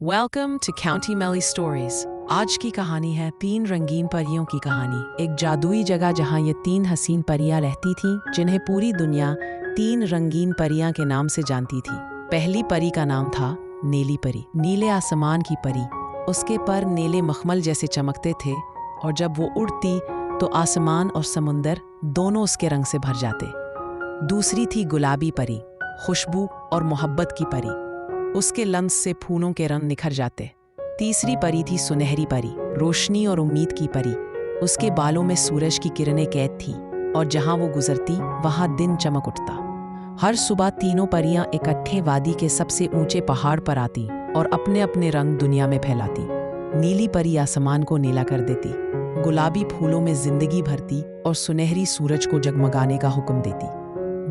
Welcome to county मेली stories. आज की कहानी है 3 रंगीन परियों की कहानी। एक जादुई जगह जहाँ ये 3 हसीन परियां रहती थीं, जिन्हें पूरी दुनिया 3 रंगीन परियां के नाम से जानती थी। पहली परी का नाम था नीली परी, नीले आसमान की परी। उसके पर नीले मखमल जैसे चमकते थे और जब वो उड़ती तो आसमान और समुंदर दोनों उसके रंग से भर जाते। दूसरी थी गुलाबी परी, खुशबू और मोहब्बत की परी। उसके लंस से फूलों के रंग निखर जाते। तीसरी परी थी सुनहरी परी, रोशनी और उम्मीद की परी। उसके बालों में सूरज की किरणें कैद थीं और जहां वो गुजरती वहां दिन चमक उठता। हर सुबह तीनों परियां इकट्ठे वादी के सबसे ऊंचे पहाड़ पर आती और अपने अपने रंग दुनिया में फैलाती। नीली परी आसमान को नीला कर देती, गुलाबी फूलों में जिंदगी भरती और सुनहरी सूरज को जगमगाने का हुक्म देती।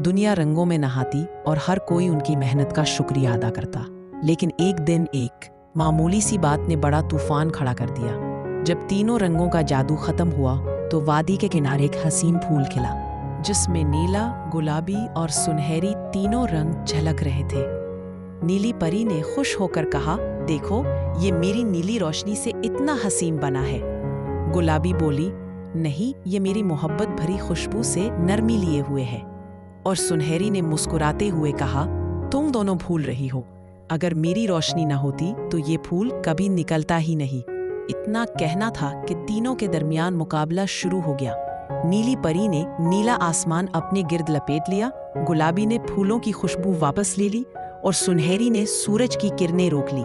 दुनिया रंगों में नहाती और हर कोई उनकी मेहनत का शुक्रिया अदा करता। लेकिन एक दिन एक मामूली सी बात ने बड़ा तूफान खड़ा कर दिया। जब तीनों रंगों का जादू खत्म हुआ तो वादी के किनारे एक हसीन फूल खिला, जिसमें नीला, गुलाबी और सुनहरी तीनों रंग झलक रहे थे। नीली परी ने खुश होकर कहा, देखो, ये मेरी नीली रोशनी से इतना हसीन बना है। गुलाबी बोली, नहीं, ये मेरी मोहब्बत भरी खुशबू से नरमी लिए हुए है। और सुनहरी ने मुस्कुराते हुए कहा, तुम दोनों भूल रही हो, अगर मेरी रोशनी न होती तो ये फूल कभी निकलता ही नहीं। इतना कहना था कि तीनों के दरमियान मुकाबला शुरू हो गया। नीली परी ने नीला आसमान अपने गिर्द लपेट लिया, गुलाबी ने फूलों की खुशबू वापस ले ली और सुनहरी ने सूरज की किरणें रोक ली।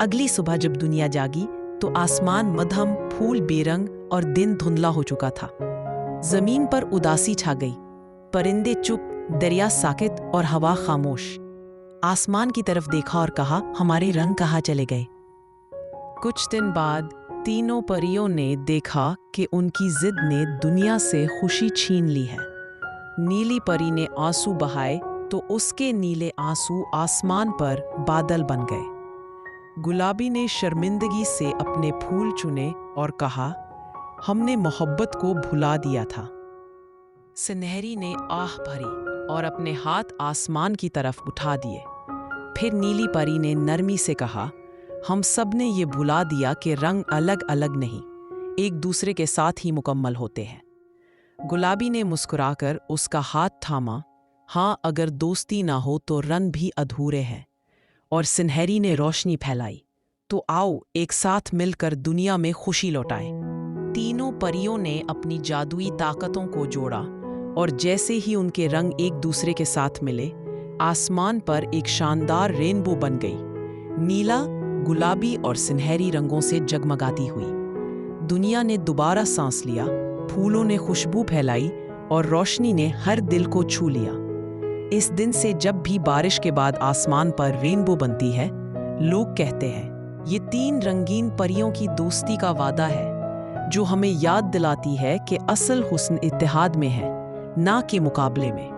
अगली सुबह जब दुनिया जागी तो आसमान मध्यम, फूल बेरंग और दिन धुंधला हो चुका था। जमीन पर उदासी छा गई, परिंदे चुप, दरिया साकित और हवा खामोश। आसमान की तरफ देखा और कहा, हमारे रंग कहाँ चले गए? कुछ दिन बाद तीनों परियों ने देखा कि उनकी जिद ने दुनिया से खुशी छीन ली है। नीली परी ने आंसू बहाए तो उसके नीले आंसू आसमान पर बादल बन गए। गुलाबी ने शर्मिंदगी से अपने फूल चुने और कहा, हमने मोहब्बत को भुला दिया था। सुनहरी ने आह भरी और अपने हाथ आसमान की तरफ उठा दिए। फिर नीली परी ने नरमी से कहा, हम सब ने ये भुला दिया कि रंग अलग अलग नहीं, एक दूसरे के साथ ही मुकम्मल होते हैं। गुलाबी ने मुस्कुराकर उसका हाथ थामा, हाँ, अगर दोस्ती ना हो तो रंग भी अधूरे हैं। और सुनहरी ने रोशनी फैलाई, तो आओ एक साथ मिलकर दुनिया में खुशी लौटाएं। तीनों परियों ने अपनी जादुई ताकतों को जोड़ा और जैसे ही उनके रंग एक दूसरे के साथ मिले, आसमान पर एक शानदार रेनबो बन गई, नीला, गुलाबी और सुनहरी रंगों से जगमगाती हुई। दुनिया ने दोबारा सांस लिया, फूलों ने खुशबू फैलाई और रोशनी ने हर दिल को छू लिया। इस दिन से जब भी बारिश के बाद आसमान पर रेनबो बनती है, लोग कहते हैं, ये 3 रंगीन परियों की दोस्ती का वादा है, जो हमें याद दिलाती है कि असल हुस्न इत्तेहाद में है, ना कि मुकाबले में।